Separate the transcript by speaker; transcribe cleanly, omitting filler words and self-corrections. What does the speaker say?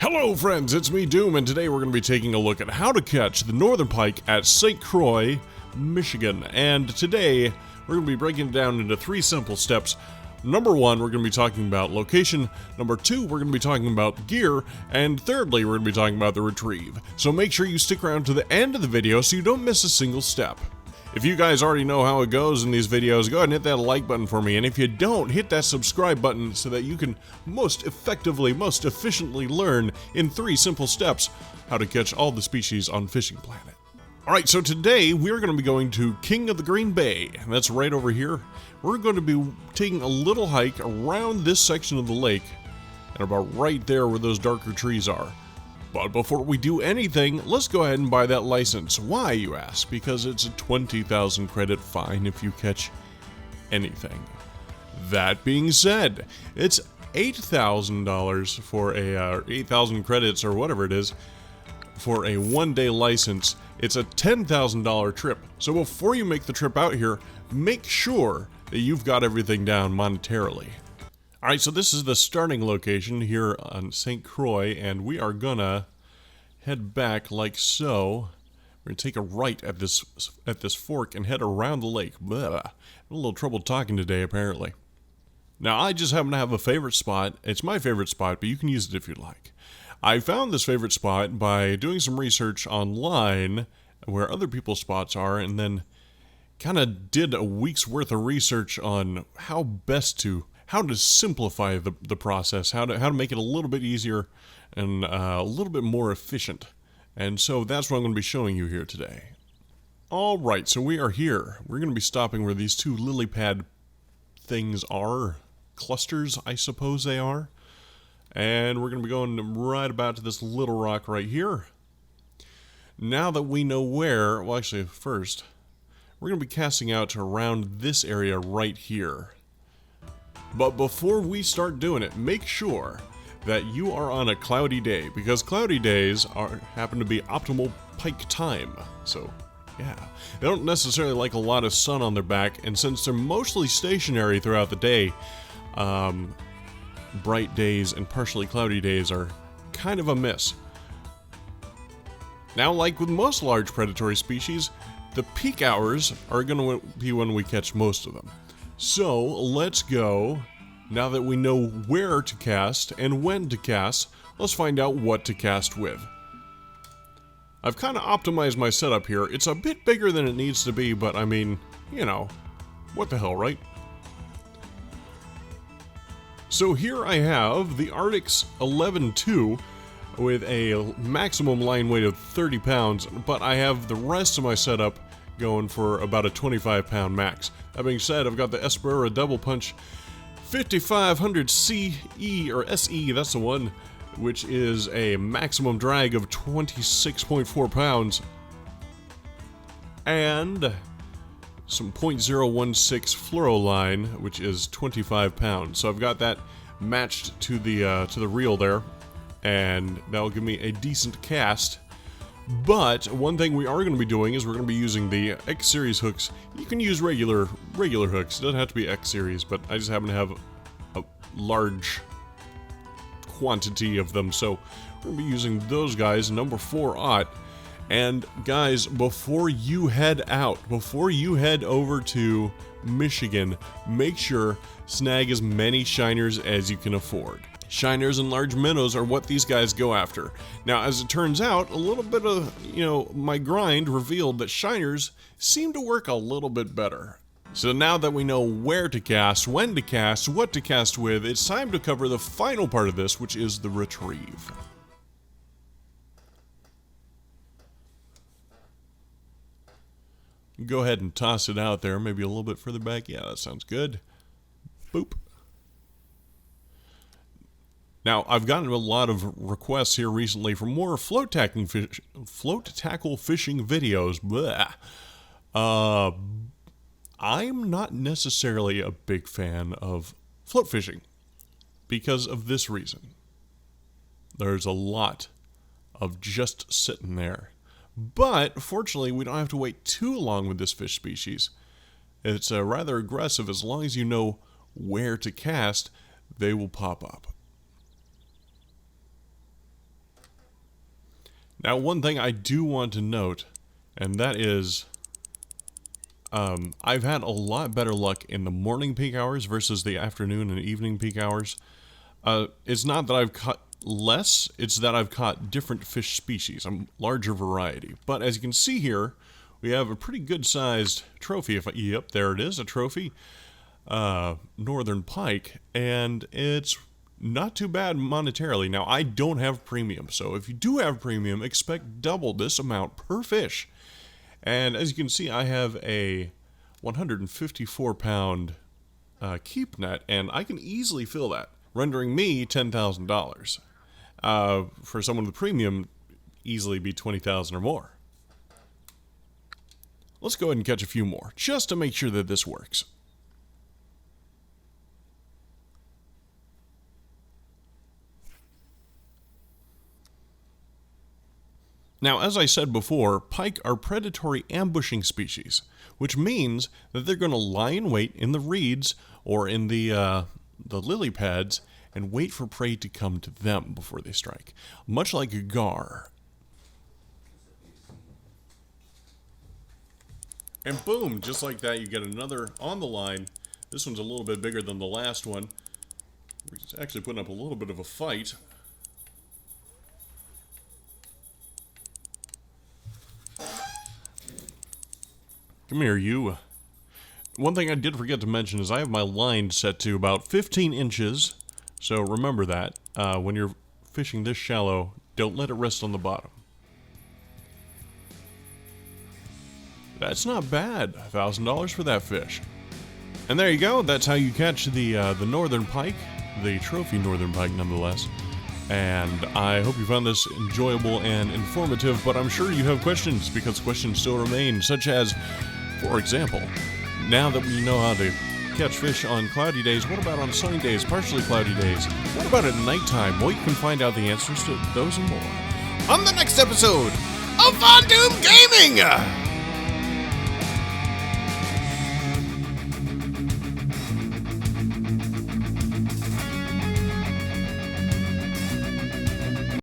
Speaker 1: Hello friends, it's me Doom, and today we're going to be taking a look at how to catch the northern pike at St. Croix, Michigan. And today we're going to be breaking it down into 3 simple steps. Number 1, we're going to be talking about location. Number 2, we're going to be talking about gear. And thirdly, we're going to be talking about the retrieve. So make sure you stick around to the end of the video so you don't miss a single step. If you guys already know how it goes in these videos, go ahead and hit that like button for me, and if you don't, hit that subscribe button so that you can most effectively, most efficiently learn in 3 simple steps how to catch all the species on Fishing Planet. Alright, so today we're going to be going to King of the Green Bay, and that's right over here. We're going to be taking a little hike around this section of the lake, and about right there where those darker trees are. But before we do anything, let's go ahead and buy that license. Why, you ask? Because it's a 20,000 credit fine if you catch anything. That being said, it's $8,000 for a 8,000 credits or whatever it is for a 1-day license. It's a $10,000 trip. So before you make the trip out here, make sure that you've got everything down monetarily. Alright, so this is the starting location here on St. Croix, and we are gonna head back like so. We're gonna take a right at this fork and head around the lake. Blah. I'm a little trouble talking today, apparently. Now, I just happen to have a favorite spot. It's my favorite spot, but you can use it if you'd like. I found this favorite spot by doing some research online where other people's spots are, and then kind of did a week's worth of research on how to simplify the process, how to make it a little bit easier and a little bit more efficient. And so that's what I'm going to be showing you here today. Alright, so we are here. We're going to be stopping where these 2 lily pad things are. Clusters, I suppose they are. And we're going to be going right about to this little rock right here. Now that we know where, well actually first, we're going to be casting out to around this area right here. But before we start doing it, make sure that you are on a cloudy day, because cloudy days happen to be optimal pike time. So, yeah. They don't necessarily like a lot of sun on their back, and since they're mostly stationary throughout the day, bright days and partially cloudy days are kind of a miss. Now, like with most large predatory species, the peak hours are going to be when we catch most of them. So, let's go. Now that we know where to cast and when to cast, let's find out what to cast with. I've kind of optimized my setup here. It's a bit bigger than it needs to be, but I mean, you know, what the hell, right? So here I have the Arctic's 11.2 with a maximum line weight of 30 pounds, but I have the rest of my setup going for about a 25-pound max. That being said, I've got the Esperera Double Punch 5500 CE or SE, that's the one, which is a maximum drag of 26.4 pounds, and some .016 fluoroline, which is 25 pounds. So I've got that matched to the reel there, and that'll give me a decent cast. But one thing we are going to be doing is we're going to be using the X series hooks. You can use regular hooks. It doesn't have to be X series, but I just happen to have a large quantity of them, so we're going to be using those guys, number 4/0. And guys, before you head out, before you head over to Michigan, make sure snag as many shiners as you can afford. Shiners and large minnows are what these guys go after. Now, as it turns out, a little bit of, my grind revealed that shiners seem to work a little bit better. So now that we know where to cast, when to cast, what to cast with, it's time to cover the final part of this, which is the retrieve. Go ahead and toss it out there, maybe a little bit further back. Yeah, that sounds good. Boop. Now, I've gotten a lot of requests here recently for more float tackle fishing videos. Blah. I'm not necessarily a big fan of float fishing because of this reason. There's a lot of just sitting there. But, fortunately, we don't have to wait too long with this fish species. It's rather aggressive. As long as you know where to cast, they will pop up. Now, one thing I do want to note, and that is, I've had a lot better luck in the morning peak hours versus the afternoon and evening peak hours. It's not that I've caught less, it's that I've caught different fish species, a larger variety. But as you can see here, we have a pretty good-sized trophy. Yep, there it is, a trophy northern pike, and it's not too bad monetarily. Now, I don't have premium, so if you do have premium, expect double this amount per fish. And as you can see, I have a 154-pound keep net, and I can easily fill that, rendering me $10,000. For someone with premium, easily be $20,000 or more. Let's go ahead and catch a few more, just to make sure that this works. Now, as I said before, pike are predatory ambushing species, which means that they're going to lie in wait in the reeds or in the lily pads and wait for prey to come to them before they strike, much like a gar. And boom, just like that, you get another on the line. This one's a little bit bigger than the last one. It's actually putting up a little bit of a fight. Come here, you. One thing I did forget to mention is I have my line set to about 15 inches. So remember that. When you're fishing this shallow, don't let it rest on the bottom. That's not bad. $1,000 for that fish. And there you go. That's how you catch the northern pike. The trophy northern pike, nonetheless. And I hope you found this enjoyable and informative, but I'm sure you have questions, because questions still remain, such as, for example, now that we know how to catch fish on cloudy days, what about on sunny days, partially cloudy days? What about at nighttime? Well, you can find out the answers to those and more on the next episode of VonDOOM Gaming!